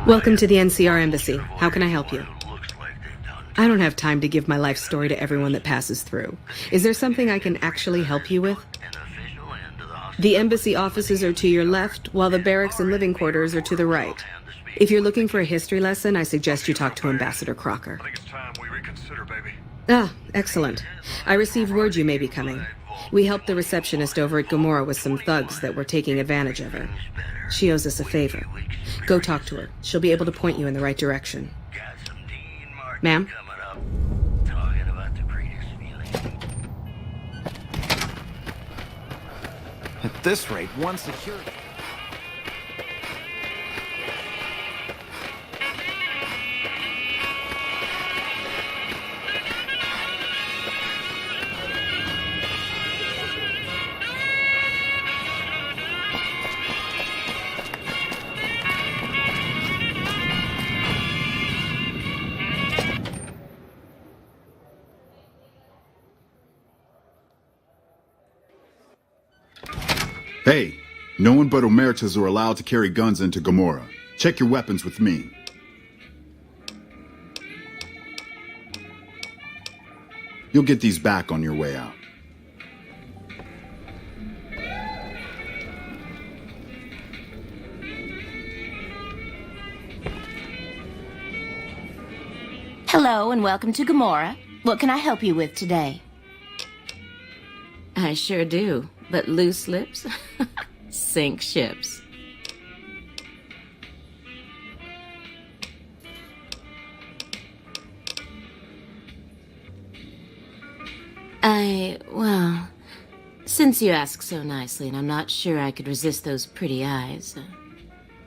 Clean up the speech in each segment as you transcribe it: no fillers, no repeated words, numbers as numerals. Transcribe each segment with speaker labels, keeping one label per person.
Speaker 1: Welcome to the NCR Embassy. How can I help you? I don't have time to give my life story to everyone that passes through. Is there something I can actually help you with? The embassy offices are to your left, while the barracks and living quarters are to the right. If you're looking for a history lesson, I suggest you talk to Ambassador Crocker.
Speaker 2: I think it's time we reconsider, baby.
Speaker 1: Ah, excellent. I received word you may be coming. We helped the receptionist over at Gomorrah with some thugs that were taking advantage of her. She owes us a favor. Go talk to her. She'll be able to point you in the right direction. Ma'am?
Speaker 3: At this rate, one security...
Speaker 4: Hey, no one but Omertas are allowed to carry guns into Gomorrah. Check your weapons with me. You'll get these back on your way out.
Speaker 5: Hello and welcome to Gomorrah. What can I help you with today? I sure do, but loose lips sink ships. Well, since you ask so nicely and I'm not sure I could resist those pretty eyes,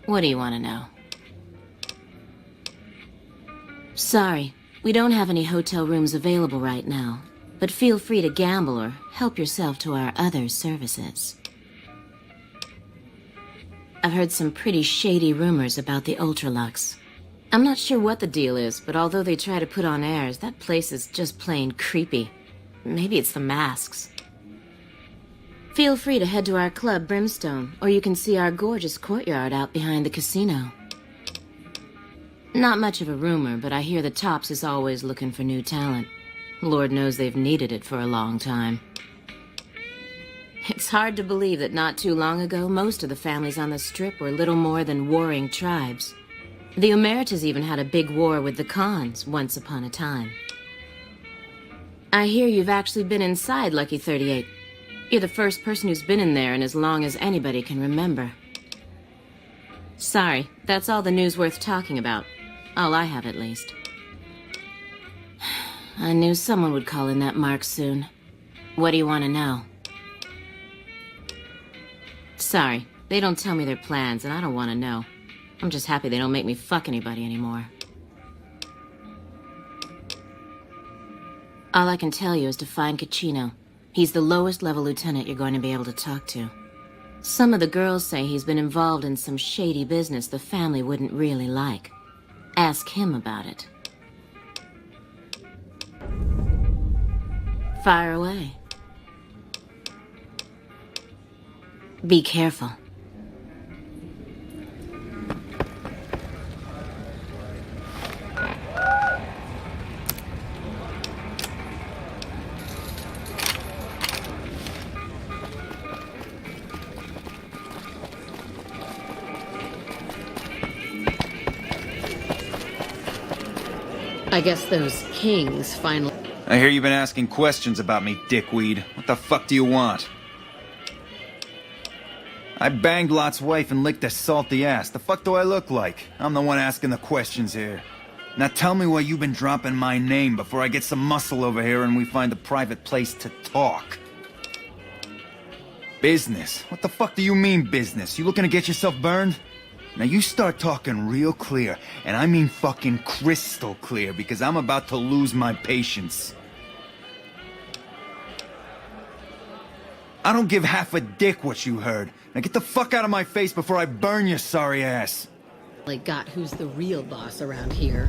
Speaker 5: what do you want to know? Sorry, we don't have any hotel rooms available right now, but feel free to gamble or help yourself to our other services. I've heard some pretty shady rumors about the Ultralux. I'm not sure what the deal is, but although they try to put on airs, that place is just plain creepy. Maybe it's the masks. Feel free to head to our club, Brimstone, or you can see our gorgeous courtyard out behind the casino. Not much of a rumor, but I hear the Tops is always looking for new talent. Lord knows they've needed it for a long time. It's hard to believe that not too long ago, most of the families on the Strip were little more than warring tribes. The Omertas even had a big war with the Khans once upon a time. I hear you've actually been inside Lucky 38. You're the first person who's been in there in as long as anybody can remember. Sorry, that's all the news worth talking about. All I have, at least. I knew someone would call in that mark soon. What do you want to know? Sorry, they don't tell me their plans, and I don't want to know. I'm just happy they don't make me fuck anybody anymore. All I can tell you is to find Caccino. He's the lowest level lieutenant you're going to be able to talk to. Some of the girls say he's been involved in some shady business the family wouldn't really like. Ask him about it. Fire away. Be careful.
Speaker 1: I guess those kings finally...
Speaker 3: I hear you've been asking questions about me, dickweed. What the fuck do you want? I banged Lot's wife and licked her salty ass. The fuck do I look like? I'm the one asking the questions here. Now tell me why you've been dropping my name before I get some muscle over here and we find a private place to talk. Business? What the fuck do you mean business? You looking to get yourself burned? Now you start talking real clear, and I mean fucking crystal clear, because I'm about to lose my patience. I don't give half a dick what you heard. Now get the fuck out of my face before I burn your sorry ass.
Speaker 1: got who's the real boss around here.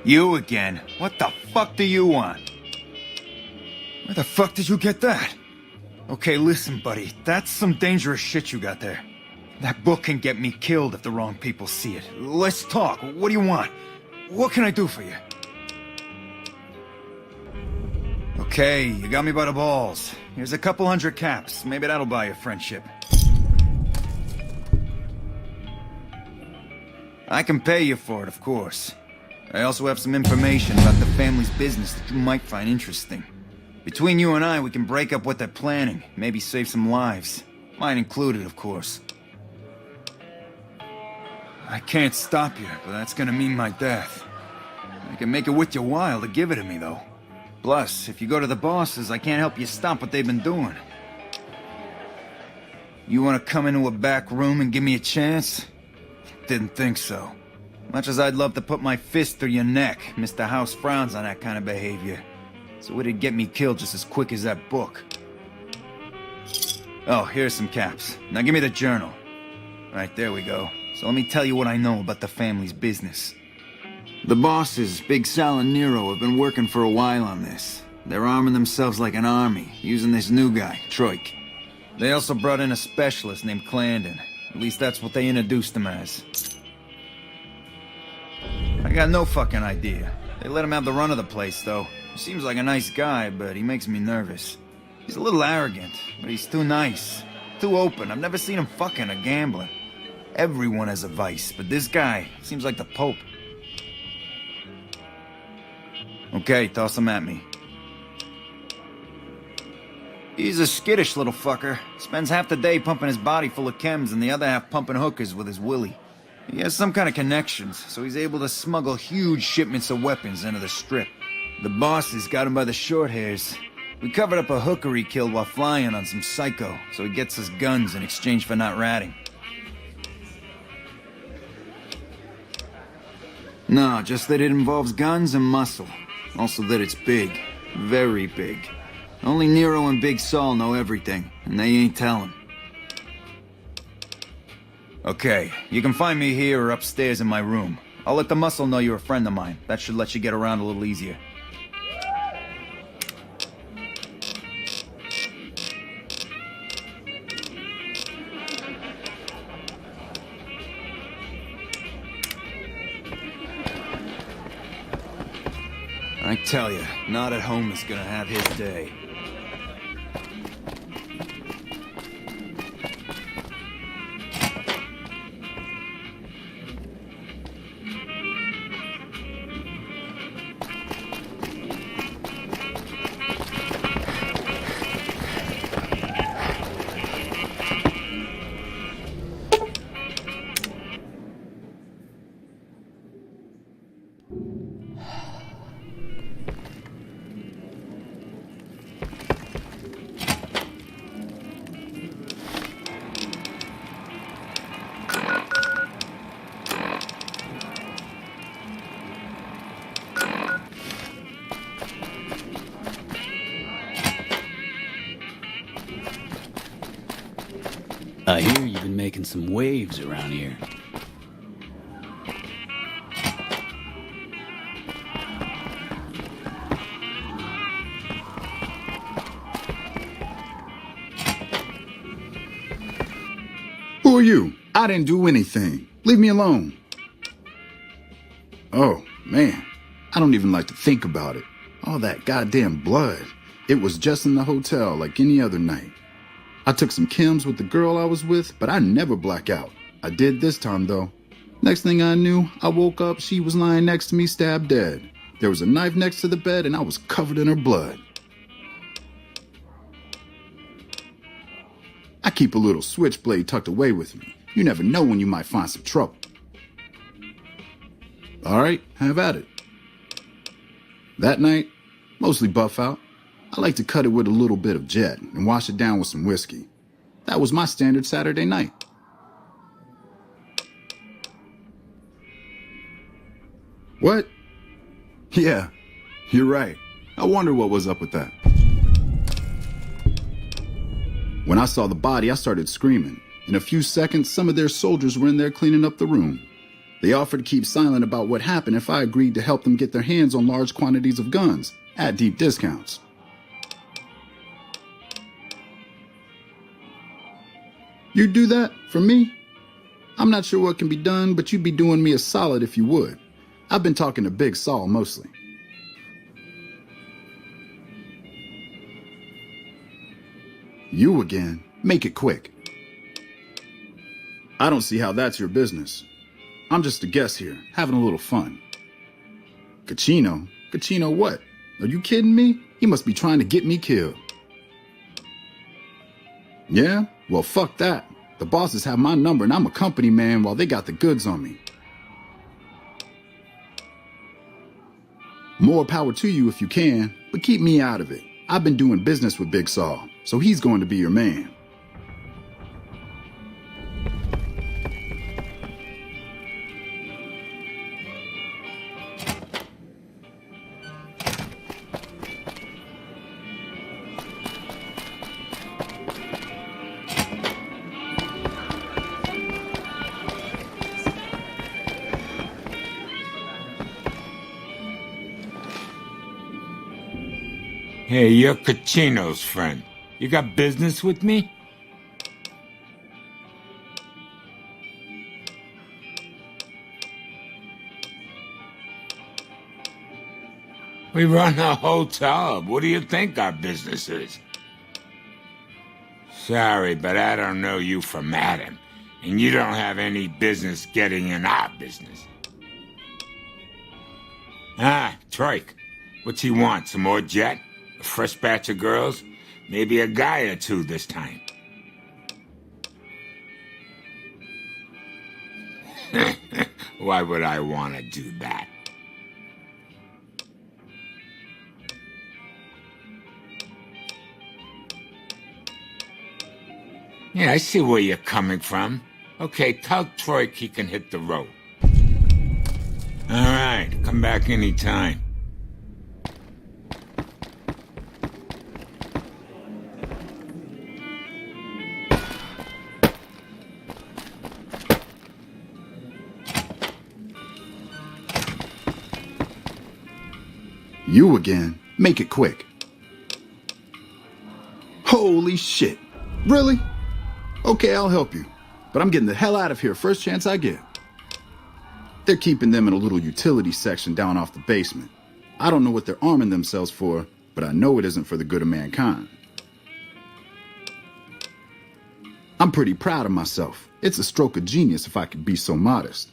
Speaker 3: You again? What the fuck do you want? Where the fuck did you get that? Okay, listen, buddy. That's some dangerous shit you got there. That book can get me killed if the wrong people see it. Let's talk. What do you want? What can I do for you? Okay, you got me by the balls. Here's a couple hundred caps. Maybe that'll buy you friendship. I can pay you for it, of course. I also have some information about the family's business that you might find interesting. Between you and I, we can break up what they're planning, maybe save some lives. Mine included, of course. I can't stop you, but that's gonna mean my death. I can make it worth your while to give it to me, though. Plus, if you go to the bosses, I can't help you stop what they've been doing. You wanna come into a back room and give me a chance? Didn't think so. Much as I'd love to put my fist through your neck, Mr. House frowns on that kind of behavior. So it'd get me killed just as quick as that book. Oh, here's some caps. Now give me the journal. Right, there we go. So let me tell you what I know about the family's business. The bosses, Big Sal and Nero, have been working for a while on this. They're arming themselves like an army, using this new guy, Troik. They also brought in a specialist named Clarendon. At least that's what they introduced him as. I got no fucking idea. They let him have the run of the place, though. He seems like a nice guy, but he makes me nervous. He's a little arrogant, but he's too nice. Too open. I've never seen him fucking or gambling. Everyone has a vice, but this guy seems like the Pope. Okay, toss him at me. He's a skittish little fucker. Spends half the day pumping his body full of chems and the other half pumping hookers with his willy. He has some kind of connections, so he's able to smuggle huge shipments of weapons into the Strip. The bosses got him by the short hairs. We covered up a hooker he killed while flying on some psycho, so he gets us guns in exchange for not ratting. No, just that it involves guns and muscle. Also that it's big. Very big. Only Nero and Big Saul know everything, and they ain't telling. Okay, you can find me here or upstairs in my room. I'll let the muscle know you're a friend of mine. That should let you get around a little easier. I tell you, not at home is gonna have his day.
Speaker 6: I hear you've been making some waves around here.
Speaker 4: Who are you? I didn't do anything. Leave me alone. Oh, man. I don't even like to think about it. All that goddamn blood. It was just in the hotel like any other night. I took some chems with the girl I was with, but I never black out. I did this time, though. Next thing I knew, I woke up, she was lying next to me, stabbed dead. There was a knife next to the bed, and I was covered in her blood. I keep a little switchblade tucked away with me. You never know when you might find some trouble. All right, have at it. That night, mostly buff out. I like to cut it with a little bit of Jet and wash it down with some whiskey. That was my standard Saturday night. What? Yeah, you're right. I wonder what was up with that. When I saw the body, I started screaming. In a few seconds, some of their soldiers were in there cleaning up the room. They offered to keep silent about what happened if I agreed to help them get their hands on large quantities of guns at deep discounts. You'd do that for me? I'm not sure what can be done, but you'd be doing me a solid if you would. I've been talking to Big Saul mostly. You again? Make it quick. I don't see how that's your business. I'm just a guest here, having a little fun. Cachino? Cachino what? Are you kidding me? He must be trying to get me killed. Yeah? Well, fuck that. The bosses have my number and I'm a company man while they got the goods on me. More power to you if you can, but keep me out of it. I've been doing business with Big Saul, so he's going to be your man.
Speaker 7: Hey, you're Cachino's friend. You got business with me? We run a hotel. What do you think our business is? Sorry, but I don't know you from Adam, and you don't have any business getting in our business. Ah, Troik. What's he want? Some more jet? A fresh batch of girls? Maybe a guy or two this time. Why would I want to do that? Yeah, I see where you're coming from. Okay, tell Troik he can hit the road. All right, come back anytime.
Speaker 4: You again? Make it quick. Holy shit. Really? Okay, I'll help you. But I'm getting the hell out of here first chance I get. They're keeping them in a little utility section down off the basement. I don't know what they're arming themselves for, but I know it isn't for the good of mankind. I'm pretty proud of myself. It's a stroke of genius if I could be so modest.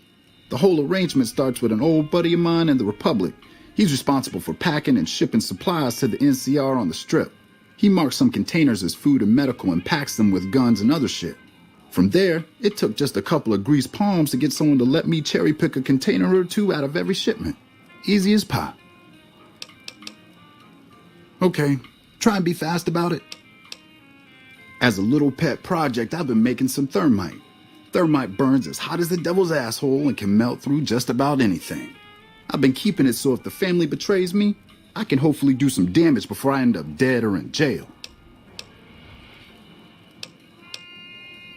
Speaker 4: The whole arrangement starts with an old buddy of mine in the Republic. He's responsible for packing and shipping supplies to the NCR on the Strip. He marks some containers as food and medical and packs them with guns and other shit. From there, it took just a couple of greased palms to get someone to let me cherry pick a container or two out of every shipment. Easy as pie. Okay, try and be fast about it. As a little pet project, I've been making some thermite. Thermite burns as hot as the devil's asshole and can melt through just about anything. I've been keeping it so if the family betrays me, I can hopefully do some damage before I end up dead or in jail.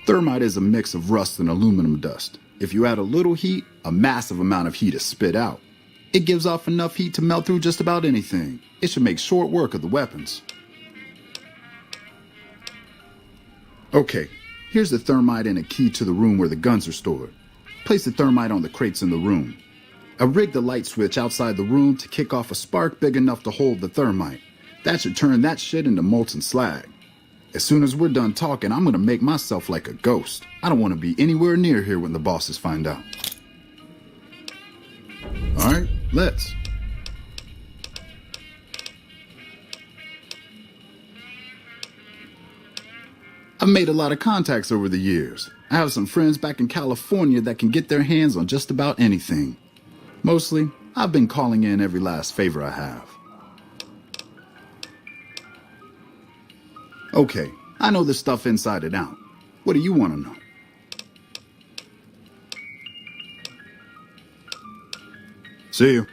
Speaker 4: Thermite is a mix of rust and aluminum dust. If you add a little heat, a massive amount of heat is spit out. It gives off enough heat to melt through just about anything. It should make short work of the weapons. Okay, here's the thermite and a key to the room where the guns are stored. Place the thermite on the crates in the room. I rigged the light switch outside the room to kick off a spark big enough to hold the thermite. That should turn that shit into molten slag. As soon as we're done talking, I'm gonna make myself like a ghost. I don't want to be anywhere near here when the bosses find out. All right, let's. I've made a lot of contacts over the years. I have some friends back in California that can get their hands on just about anything. Mostly, I've been calling in every last favor I have. Okay, I know this stuff inside and out. What do you want to know? See you.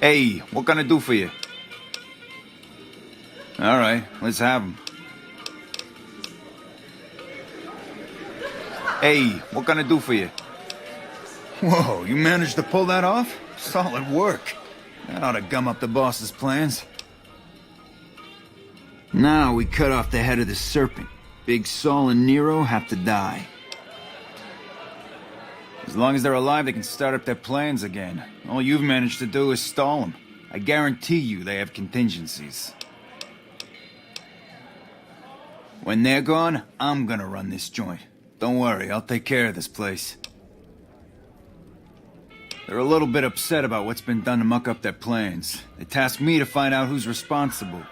Speaker 3: Hey, what can I do for you? All right, let's have 'em. Hey, what can I do for you? Whoa, you managed to pull that off? Solid work. That ought to gum up the boss's plans. Now we cut off the head of the serpent. Big Saul and Nero have to die. As long as they're alive, they can start up their plans again. All you've managed to do is stall them. I guarantee you they have contingencies. When they're gone, I'm gonna run this joint. Don't worry, I'll take care of this place. They're a little bit upset about what's been done to muck up their plans. They tasked me to find out who's responsible.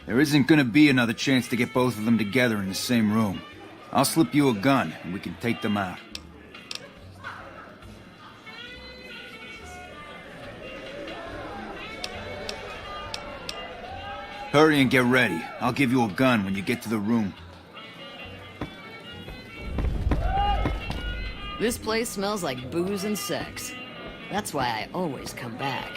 Speaker 3: There isn't gonna be another chance to get both of them together in the same room. I'll slip you a gun, and we can take them out. Hurry and get ready. I'll give you a gun when you get to the room.
Speaker 8: This place smells like booze and sex. That's why I always come back.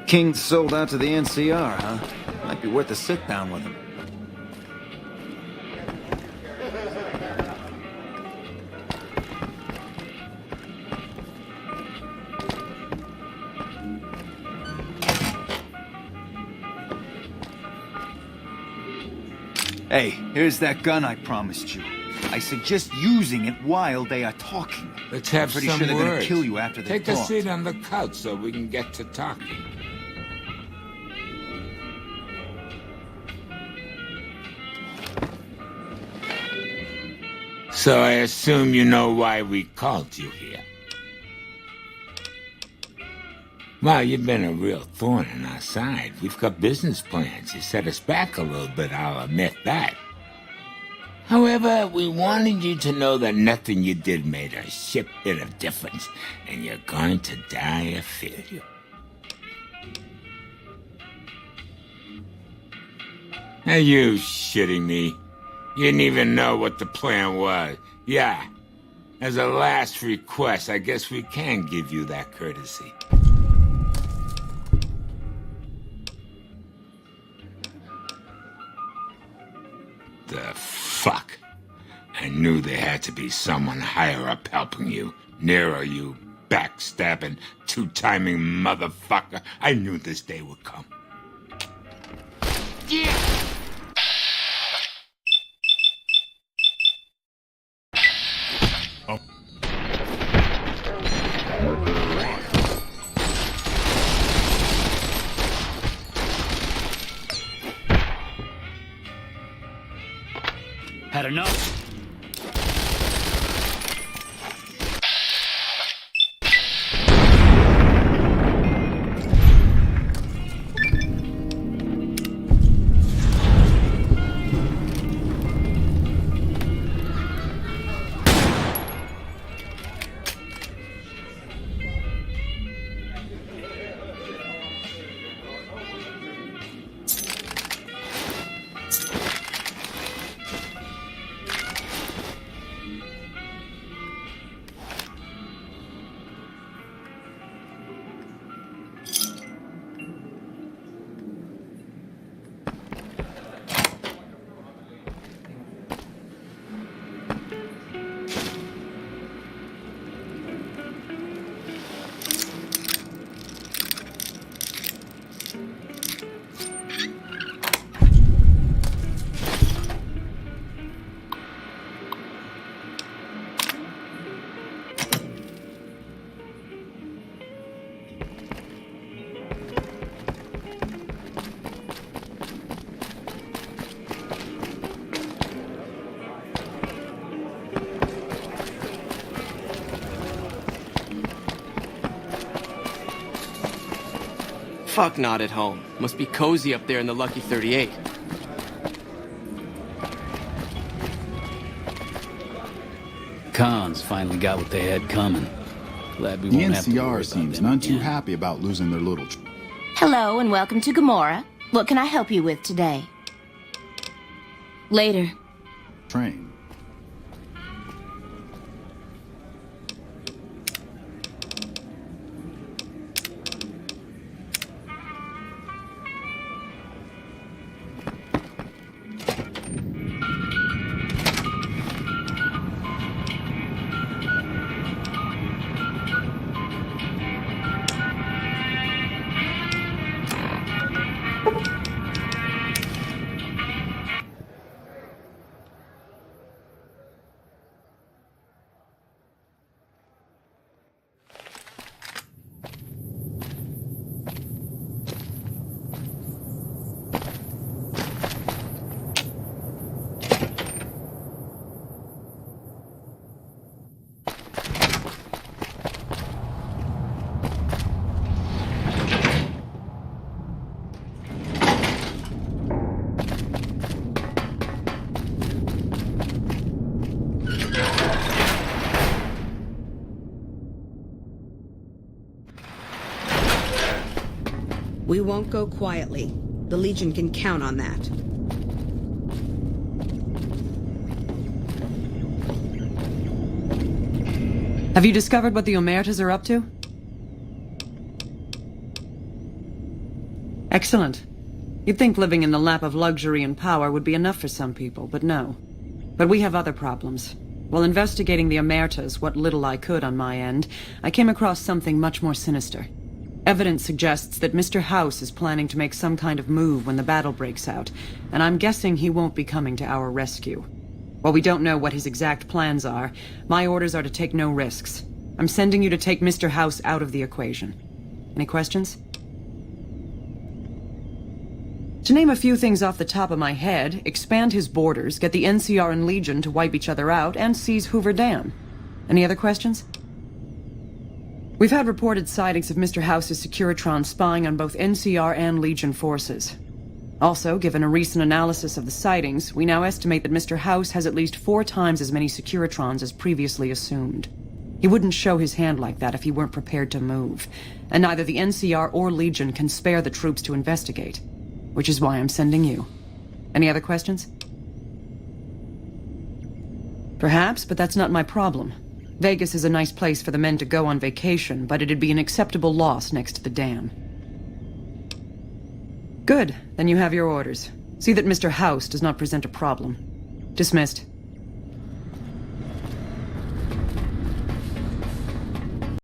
Speaker 3: King sold out to the NCR, huh? Might be worth a sit down with him. Hey, here's that gun I promised you. I suggest using it while they are talking.
Speaker 7: Let's have
Speaker 3: I'm pretty
Speaker 7: some
Speaker 3: sure they're
Speaker 7: words.
Speaker 3: gonna kill you after they
Speaker 7: Take
Speaker 3: talk.
Speaker 7: a seat on the couch so we can get to talking. So I assume you know why we called you here. Well, you've been a real thorn in our side. We've got business plans. You set us back a little bit, I'll admit that. However, we wanted you to know that nothing you did made a shit bit of difference, and you're going to die of failure. Are you shitting me? You didn't even know what the plan was. Yeah. As a last request, I guess we can give you that courtesy. The fuck? I knew there had to be someone higher up helping you. Nero, you backstabbing, two-timing motherfucker. I knew this day would come. Yeah!
Speaker 6: Had enough?
Speaker 9: Fuck not at home. Must be cozy up there in the Lucky 38.
Speaker 6: Cons finally got what they had coming. Glad we
Speaker 4: The
Speaker 6: won't have to worry
Speaker 4: NCR
Speaker 6: about
Speaker 4: seems
Speaker 6: them
Speaker 4: none too
Speaker 6: again.
Speaker 4: happy about losing their little
Speaker 5: Hello and welcome to Gomorrah. What can I help you with today? Later.
Speaker 4: train.
Speaker 1: We won't go quietly. The Legion can count on that.
Speaker 10: Have you discovered what the Omertas are up to? Excellent. You'd think living in the lap of luxury and power would be enough for some people, but no. But we have other problems. While investigating the Omertas, what little I could on my end, I came across something much more sinister. Evidence suggests that Mr. House is planning to make some kind of move when the battle breaks out, and I'm guessing he won't be coming to our rescue. While we don't know what his exact plans are, my orders are to take no risks. I'm sending you to take Mr. House out of the equation. Any questions? To name a few things off the top of my head, expand his borders, get the NCR and Legion to wipe each other out, and seize Hoover Dam. Any other questions? We've had reported sightings of Mr. House's Securitron spying on both NCR and Legion forces. Also, given a recent analysis of the sightings, we now estimate that Mr. House has at least 4 times as many Securitrons as previously assumed. He wouldn't show his hand like that if he weren't prepared to move, and neither the NCR or Legion can spare the troops to investigate, which is why I'm sending you. Any other questions? Perhaps, but that's not my problem. Vegas is a nice place for the men to go on vacation, but it'd be an acceptable loss next to the dam. Good, then you have your orders. See that Mr. House does not present a problem. Dismissed.